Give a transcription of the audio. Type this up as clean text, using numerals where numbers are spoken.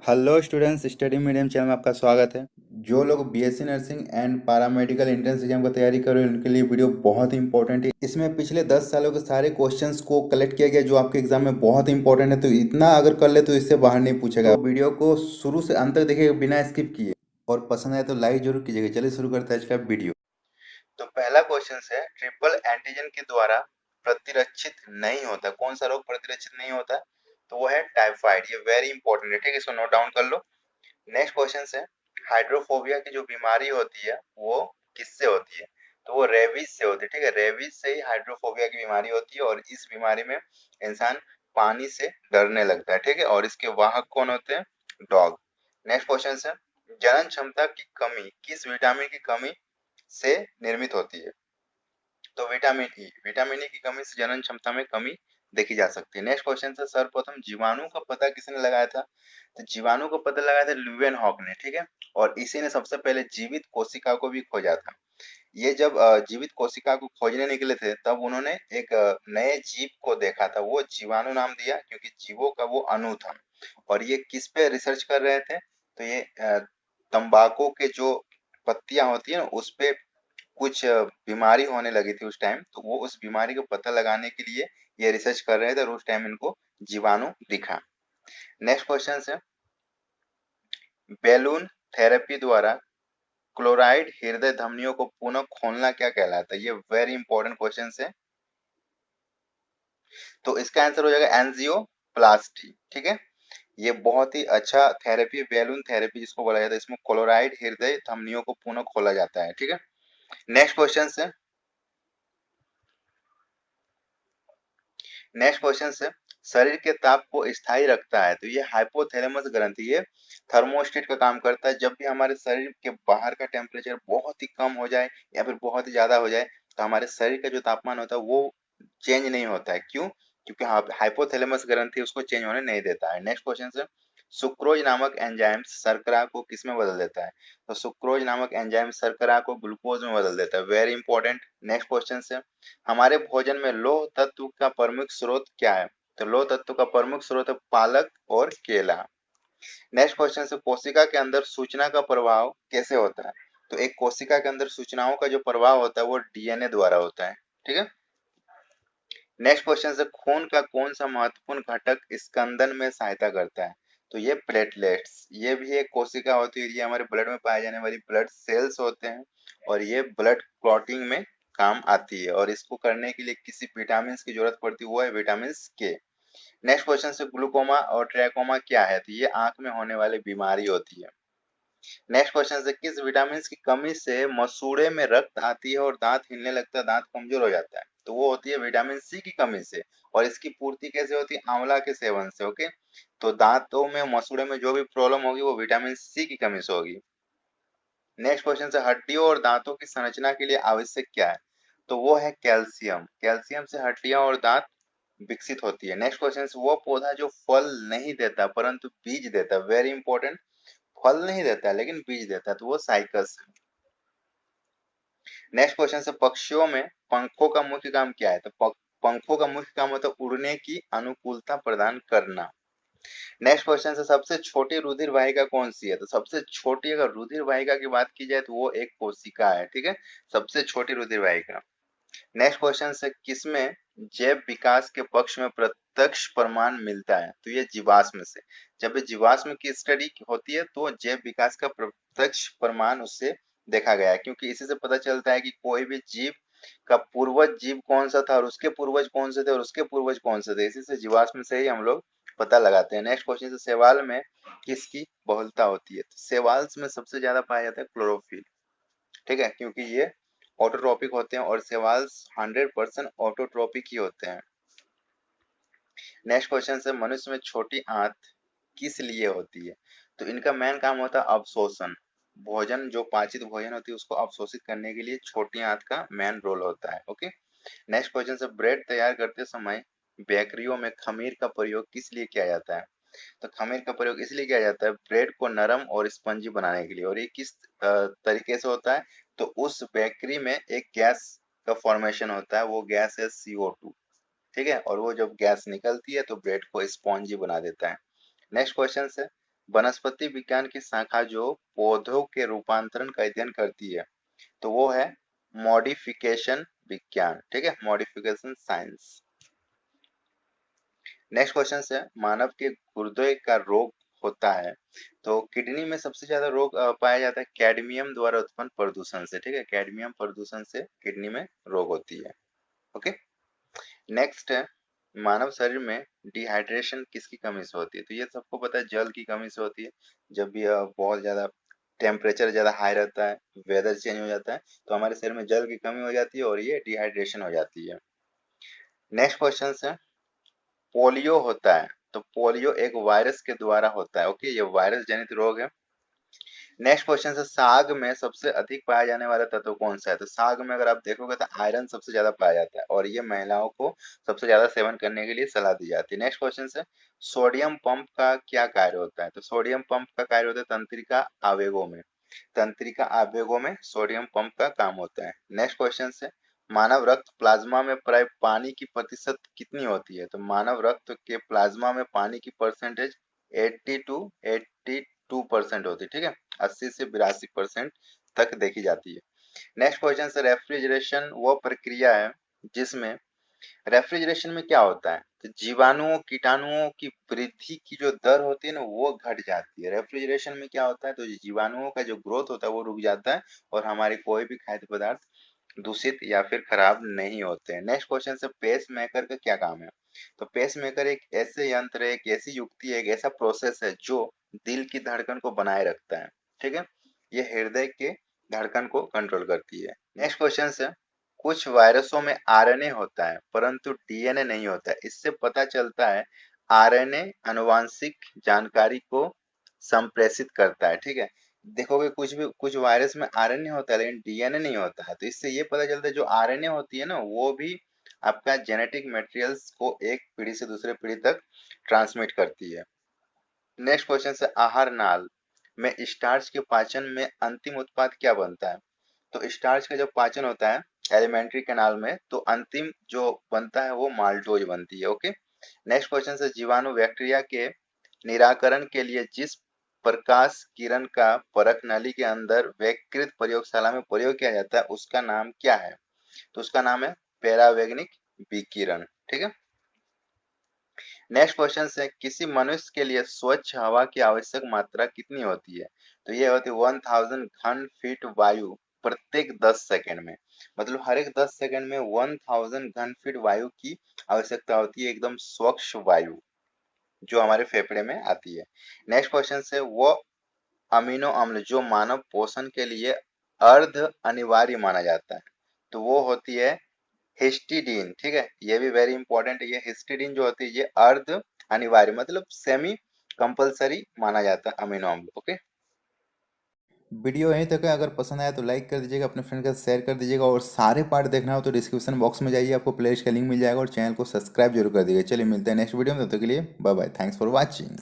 Hello students, study medium channel में आपका स्वागत है। जो लोग BSc nursing and paramedical entrance exam का तैयारी कर रहे हैं उनके लिए वीडियो बहुत ही इंपॉर्टेंट है। इसमें पिछले 10 सालों के सारे क्वेश्चंस को कलेक्ट किया गया जो आपके एग्जाम में बहुत ही इंपॉर्टेंट है। तो इतना अगर कर ले तो इससे बाहर नहीं पूछेगा। तो वीडियो को शुरू से अंत तक देखिए बिना स्किप किए, और पसंद आए तो लाइक जरूर कीजिएगा। चलिए शुरू करते हैं आज का वीडियो। तो पहला क्वेश्चन है, ट्रिपल एंटीजन के द्वारा प्रतिरक्षित नहीं होता, कौन सा रोग प्रतिरक्षित नहीं होता? तो वो है टाइफाइड। ये वेरी इंपॉर्टेंट है, ठीक है, इसको नोट डाउन कर लो। नेक्स्ट क्वेश्चन है, हाइड्रोफोबिया की जो बीमारी होती है वो किससे होती है? तो वो रेबीज से होती है, ठीक है। रेबीज से ही हाइड्रोफोबिया की बीमारी होती है, और इस बीमारी में इंसान पानी से डरने लगता है, ठीक है। और इसके वाहक कौन होते हैं? डॉग। नेक्स्ट क्वेश्चन है, जनन क्षमता की कमी किस विटामिन की कमी से निर्मित होती है? तो विटामिन ई। विटामिन ई की कमी से जनन क्षमता में कमी देखी जा सकती है। नेक्स्ट क्वेश्चन है, सर्वप्रथम जीवाणु का पता किसने लगाया था? तो जीवाणु का पता लगाया था ल्यूवेनहॉक ने, ठीक है। और इसी ने सबसे पहले जीवित कोशिका को भी खोजा था। ये जब जीवित कोशिका को खोजने निकले थे तब उन्होंने एक नए जीव को देखा था, वो जीवाणु नाम दिया क्योंकि जीवों का वो अणु था। और ये किस पे रिसर्च कर रहे थे? तो ये तंबाकू के जो पत्तियां होती है ना उस पे कुछ बीमारी होने लगी थी उस टाइम, तो वो उस बीमारी को पता लगाने के लिए ये रिसर्च कर रहे थे, और उस टाइम इनको जीवाणु दिखा। नेक्स्ट क्वेश्चन है, बैलून थेरेपी द्वारा क्लोराइड हृदय धमनियों को पुनः खोलना क्या कहलाता है? ये वेरी इंपॉर्टेंट क्वेश्चन है। तो इसका आंसर हो जाएगा एंजियोप्लास्टी, ठीक है। ये बहुत ही अच्छा थेरेपी, बैलून थेरेपी जिसको बोला जाता है, इसमें क्लोराइड हृदय धमनियों को पुनः खोला जाता है, ठीक है। नेक्स्ट क्वेश्चन है, शरीर के ताप को स्थायी रखता है, तो ये हाइपोथैलेमस ग्रंथि ये थर्मोस्टेट का काम करता है। जब भी हमारे शरीर के बाहर का टेम्परेचर बहुत ही कम हो जाए या फिर बहुत ही ज्यादा हो जाए, तो हमारे शरीर का जो तापमान होता है वो चेंज नहीं होता है। क्यों? क्योंकि हाइपोथैलेमस ग्रंथि उसको चेंज होने नहीं देता है। नेक्स्ट क्वेश्चन है, सुक्रोज नामक एंजाइम शर्करा को किस में बदल देता है? तो सुक्रोज नामक एंजाइम शर्करा को ग्लूकोज में बदल देता है, वेरी इंपॉर्टेंट। नेक्स्ट क्वेश्चन है, हमारे भोजन में लौह तत्व का प्रमुख स्रोत क्या है? तो लौह तत्व का प्रमुख स्रोत है पालक और केला। नेक्स्ट क्वेश्चन है, कोशिका के अंदर सूचना का प्रवाह कैसे होता है? तो एक कोशिका के अंदर सूचनाओं का जो प्रवाह होता है वो डीएनए द्वारा होता है, ठीक है। नेक्स्ट क्वेश्चन है, खून का कौन सा महत्वपूर्ण घटक स्कंदन में सहायता करता है? तो ये प्लेटलेट्स, ये भी एक कोशिका होती है, ये हमारे ब्लड में पाए जाने वाली ब्लड सेल्स होते हैं, और ये ब्लड क्लॉटिंग में काम आती है, और इसको करने के लिए किसी विटामिन की जरूरत पड़ती है, वो है विटामिन के। नेक्स्ट क्वेश्चन से, ग्लूकोमा और ट्रैकोमा क्या है? तो ये आंख में होने वाली बीमारी होती है। नेक्स्ट क्वेश्चन से, किस विटामिन की कमी से मसूड़े में रक्त आती है और दांत हिलने लगता है, दांत कमजोर हो जाता है? तो वो होती है विटामिन सी की कमी से। और इसकी पूर्ति कैसे होती है? आंवला के सेवन से, ओके। तो दांतों में मसूड़े में जो भी प्रॉब्लम होगी वो विटामिन सी की कमी से होगी। नेक्स्ट क्वेश्चन से, हड्डियों और दांतों की संरचना के लिए आवश्यक क्या है? तो वो है कैल्शियम। कैल्शियम से हड्डियां और दांत विकसित होती है। नेक्स्ट क्वेश्चन, वो पौधा जो फल नहीं देता परंतु बीज देता, वेरी इंपॉर्टेंट। फल नहीं देता है लेकिन बीज देता है, तो वो साइकस है। नेक्स्ट क्वेश्चन से, पक्षियों में पंखों का मुख्य काम क्या है? तो पंखों का मुख्य काम होता है उड़ने की अनुकूलता प्रदान करना। नेक्स्ट क्वेश्चन से, सबसे छोटी रुधिर वाहिका कौन सी है? तो सबसे छोटी अगर रुधिर वाहिका की बात की जाए तो वो एक कोशिका है, ठीक है, सबसे छोटी रुधिर वाहिका। नेक्स्ट क्वेश्चन से, किसमें जैव विकास के पक्ष में प्रत्यक्ष प्रमाण मिलता है? तो ये जीवाश्म से। जब ये जीवाश्म की स्टडी होती है तो जैव विकास का प्रत्यक्ष प्रमाण उससे देखा गया है, क्योंकि इसी से पता चलता है कि कोई भी जीव का पूर्वज जीव कौन सा था, और उसके पूर्वज कौन से थे, और उसके पूर्वज कौन से थे। इसी से जीवाश्म से ही हम लोग पता लगाते हैं। नेक्स्ट क्वेश्चन से, शैवाल में किसकी बहुलता होती है? तो शैवाल में सबसे ज्यादा पाया जाता है क्लोरोफिल, ठीक है, क्योंकि ये ऑटोट्रॉपिक होते हैं, और शैवाल 100% ऑटोट्रॉपिक ही होते हैं। नेक्स्ट क्वेश्चन से, मनुष्य में छोटी आंत किस लिए होती है? तो इनका मेन काम होता है अवशोषण। भोजन जो पाचित भोजन होती है उसको अवशोषित करने के लिए छोटी आंत का मेन रोल होता है, ओके। नेक्स्ट क्वेश्चन से, ब्रेड तैयार करते समय बेकरियों में खमीर का प्रयोग किस लिए किया जाता है? तो खमीर का प्रयोग इसलिए किया जाता है ब्रेड को नरम और स्पंजी बनाने के लिए। और ये किस तरीके से होता है? तो उस बेकरी में एक गैस का फॉर्मेशन होता है, वो गैस है CO2, ठीक है। और वो जब गैस निकलती है तो ब्रेड को स्पॉन्जी बना देता है। नेक्स्ट क्वेश्चन है, वनस्पति विज्ञान की शाखा जो पौधों के रूपांतरण का अध्ययन करती है, तो वो है मॉडिफिकेशन विज्ञान, ठीक है, मॉडिफिकेशन साइंस। नेक्स्ट क्वेश्चन है, मानव के गुर्दे का रोग होता है, तो किडनी में सबसे ज्यादा रोग पाया जाता है कैडमियम द्वारा उत्पन्न प्रदूषण से, ठीक है, कैडमियम प्रदूषण से किडनी में रोग होती है। ओके, नेक्स्ट है, मानव शरीर में डिहाइड्रेशन किसकी कमी से होती है, तो ये सबको पता है जल की कमी से होती है। जब भी बहुत ज्यादा टेम्परेचर ज्यादा हाई रहता है, वेदर चेंज हो जाता है, तो हमारे शरीर में जल की कमी हो जाती है और ये डिहाइड्रेशन हो जाती है। नेक्स्ट क्वेश्चन है, पोलियो होता है, तो पोलियो एक वायरस के द्वारा होता है। ओके, ये वायरस जनित रोग है। नेक्स्ट क्वेश्चन है, साग में सबसे अधिक पाया जाने वाला तत्व कौन सा है, तो साग में अगर आप देखोगे तो आयरन सबसे ज्यादा पाया जाता है और ये महिलाओं को सबसे ज्यादा सेवन करने के लिए सलाह दी जाती है। नेक्स्ट क्वेश्चन है, सोडियम पंप का क्या कार्य होता है, तो सोडियम पंप का कार्य होता है तंत्रिका आवेगों में, तंत्रिका आवेगों में सोडियम पंप का काम होता है। नेक्स्ट क्वेश्चन है, मानव रक्त प्लाज्मा में प्राय पानी की प्रतिशत कितनी होती है, तो मानव रक्त के प्लाज्मा में पानी की परसेंटेज 82% होती है, ठीक है, 80 से 82% तक देखी जाती है। नेक्स्ट क्वेश्चन है, रेफ्रिजरेशन वो प्रक्रिया है जिसमें, रेफ्रिजरेशन में क्या होता है, तो जीवाणुओं कीटाणुओं की वृद्धि की जो दर होती है ना वो घट जाती है। रेफ्रिजरेशन में क्या होता है, तो जीवाणुओं का जो ग्रोथ होता है वो रुक जाता है और हमारी कोई भी खाद्य पदार्थ दूषित या फिर खराब नहीं होते हैं। नेक्स्ट क्वेश्चन है, पेस मेकर का क्या काम है, तो पेस मेकर एक ऐसे यंत्र है, एक ऐसी युक्ति है, एक ऐसा प्रोसेस है जो दिल की धड़कन को बनाए रखता है, ठीक है, ये हृदय के धड़कन को कंट्रोल करती है। नेक्स्ट क्वेश्चन है, कुछ वायरसों में आरएनए होता है परंतु डीएनए नहीं होता है, इससे पता चलता है आरएनए अनुवांशिक जानकारी को संप्रेषित करता है, ठीक है। देखोगे कुछ वायरस में आरएनए होता है लेकिन डीएनए नहीं होता है, तो इससे ये पता चलता है जो आरएनए होती है ना वो भी आपका जेनेटिक मटेरियल्स को एक पीढ़ी से दूसरे पीढ़ी तक ट्रांसमिट करती है। नेक्स्ट क्वेश्चन है, आहार नाल में स्टार्च के पाचन में अंतिम उत्पाद क्या बनता है, तो स्टार्च का जब पाचन होता है एलिमेंट्री कैनाल में तो अंतिम जो बनता है वो माल्टोज बनती है। ओके, नेक्स्ट क्वेश्चन है, जीवाणु बैक्टीरिया के निराकरण के लिए जिस प्रकाश किरण का परख नली के अंदर वैकृत प्रयोगशाला में प्रयोग किया जाता है उसका नाम क्या है, तो उसका नाम है पैरावैग्निक विकिरण, ठीक है। नेक्स्ट क्वेश्चन है, किसी मनुष्य के लिए स्वच्छ हवा की आवश्यक मात्रा कितनी होती है, तो ये होती है 1000 घन फीट वायु प्रत्येक 10 सेकंड में, मतलब हर एक 10 सेकंड में 1000 घन फीट वायु की आवश्यकता होती है, एकदम स्वच्छ वायु जो हमारे फेफड़े में आती है। नेक्स्ट क्वेश्चन है, वो अमीनो अम्ल जो मानव पोषण के लिए अर्ध अनिवार्य माना जाता है, तो वो होती है हिस्टिडीन, ठीक है, ये भी वेरी इंपॉर्टेंट है। ये हिस्टिडीन जो होती है ये अर्ध अनिवार्य मतलब सेमी कंपलसरी माना जाता है अमीनो अम्ल। ओके, वीडियो यहीं तक है। अगर पसंद आया तो लाइक कर दीजिएगा, अपने फ्रेंड के साथ शेयर कर दीजिएगा, और सारे पार्ट देखना हो तो डिस्क्रिप्शन बॉक्स में जाइए, आपको प्लेलिस्ट का लिंक मिल जाएगा, और चैनल को सब्सक्राइब जरूर कर दीजिएगा। चलिए मिलते हैं नेक्स्ट वीडियो में, तब तक के लिए bye bye, thanks for watching.